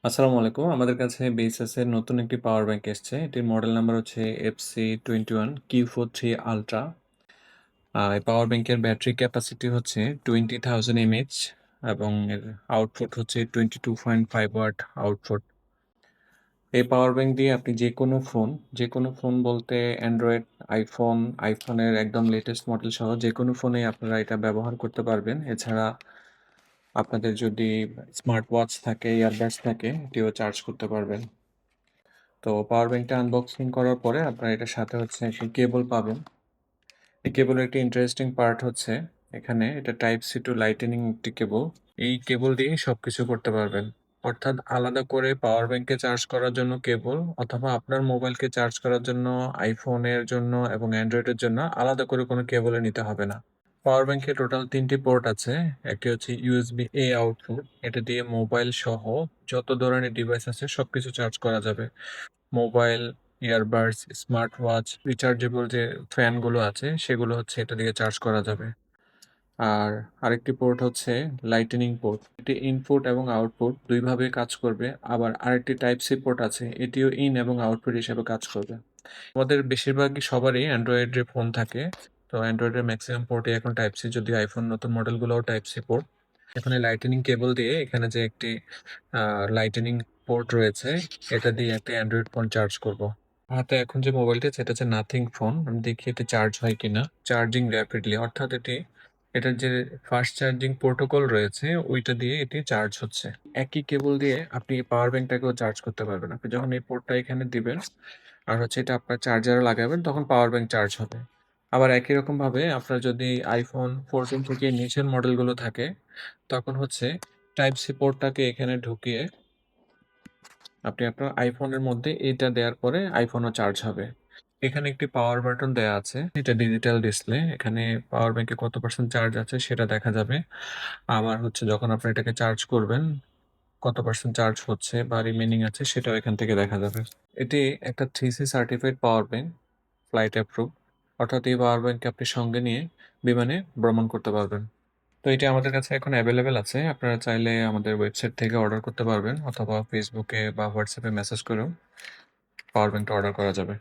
আসসালামু আলাইকুম। আমাদের কাছে বেসিস এর নতুন একটি পাওয়ার ব্যাংক এসছে। এটির মডেল নাম্বার হচ্ছে FC21 Q43 Ultra। এই পাওয়ার ব্যাংকের ব্যাটারি ক্যাপাসিটি হচ্ছে 20,000 mAh এবং এর আউটপুট হচ্ছে 22.5 ওয়াট আউটপুট। এই পাওয়ার ব্যাংক দিয়ে আপনি যেকোনো ফোন বলতে অ্যান্ড্রয়েড, আইফোনের একদম লেটেস্ট মডেল সহ যেকোনো ফোনেই আপনারা এটা ব্যবহার করতে পারবেন। এছাড়া আপনাদের যদি স্মার্ট ওয়াচ থাকে, ইয়ারবাডস থাকে, এটিও চার্জ করতে পারবেন। তো পাওয়ার ব্যাংকটা আনবক্সিং করার পরে আপনারা এটার সাথে হচ্ছে একটি কেবল পাবেন। এই কেবলের একটি ইন্টারেস্টিং পার্ট হচ্ছে এখানে এটা টাইপ সি টু লাইটেনিং একটি কেবল। এই কেবল দিয়ে সবকিছু করতে পারবেন। অর্থাৎ আলাদা করে পাওয়ার ব্যাংকে চার্জ করার জন্য কেবল অথবা আপনার মোবাইলকে চার্জ করার জন্য আইফোনের জন্য এবং অ্যান্ড্রয়েডের জন্য আলাদা করে কোনো কেবলে নিতে হবে না। পাওয়ার ব্যাংকে টোটাল ৩টি পোর্ট আছে। একটি হচ্ছে ইউএসবি এ আউটপুট। এটা দিয়ে মোবাইল সহ যত ধরনের ডিভাইস আছে সবকিছু চার্জ করা যাবে। Mobile, earbuds, smart watch, rechargeable যে ফ্যানগুলো আছে সেগুলো হচ্ছে এটা দিয়ে চার্জ করা যাবে। আর আরেকটি পোর্ট হচ্ছে লাইটেনিং পোর্ট। এটি ইনপুট এবং আউটপুট দুইভাবে কাজ করবে। আবার আরেকটি টাইপ সি পোর্ট আছে, এটিও ইন এবং আউটপুট হিসেবে কাজ করবে। আমাদের বেশিরভাগই সবারই অ্যান্ড্রয়েডের ফোন থাকে। তো অ্যান্ড্রয়েডের ম্যাক্সিমাম পোর্টই এখন টাইপ সি, যদি আইফোন নতুন মডেলগুলোও টাইপ সি পোর্ট। এখানে লাইটেনিং কেবল দিয়ে এখানে যে একটি লাইটেনিং পোর্ট রয়েছে, এটা দিয়ে একটা অ্যান্ড্রয়েড ফোন চার্জ করব। হাতে এখন যে মোবাইলটা সেটা হচ্ছে নাথিং ফোন। আমি দেখি এতে চার্জ হয় কিনা। চার্জিং র্যাপিডলি, অর্থাৎ এটার যে ফাস্ট চার্জিং প্রোটোকল রয়েছে ওইটা দিয়ে এটি চার্জ হচ্ছে। একই কেবল দিয়ে আপনি পাওয়ার ব্যাংকটাকেও চার্জ করতে পারবেন। আপনি যখন এই পোর্টটা এখানে দিবেন আর হচ্ছে এটা আপনার চার্জারে লাগাবেন তখন পাওয়ার ব্যাংক চার্জ হবে। আবার একই রকমভাবে আপনার যদি আইফোন 14 থেকে নিচের মডেলগুলো থাকে তখন হচ্ছে টাইপ সি পোর্টটাকে এখানে ঢুকিয়ে আপনি আপনার আইফোনের মধ্যে এটা দেওয়ার পরে আইফোনও চার্জ হবে। এখানে একটি পাওয়ার বাটন দেয়া আছে, এটা ডিজিটাল ডিসপ্লে। এখানে পাওয়ার ব্যাংকে কত পার্সেন্ট চার্জ আছে সেটা দেখা যাবে। আবার হচ্ছে যখন আপনি এটাকে চার্জ করবেন কত পার্সেন্ট চার্জ হচ্ছে বা রিমেনিং আছে সেটাও এখান থেকে দেখা যাবে। এটি একটা 3C certified power bank, flight approve. অর্থাৎ এই পাওয়ার ব্যাংককে আপনি সঙ্গে নিয়ে বিমানে ভ্রমণ করতে পারবেন। তো এটি আমাদের কাছে এখন অ্যাভেলেবেল আছে। আপনারা চাইলে আমাদের ওয়েবসাইট থেকে অর্ডার করতে পারবেন অথবা ফেসবুকে বা হোয়াটসঅ্যাপে মেসেজ করেও পাওয়ার ব্যাংকটা অর্ডার করা যাবে।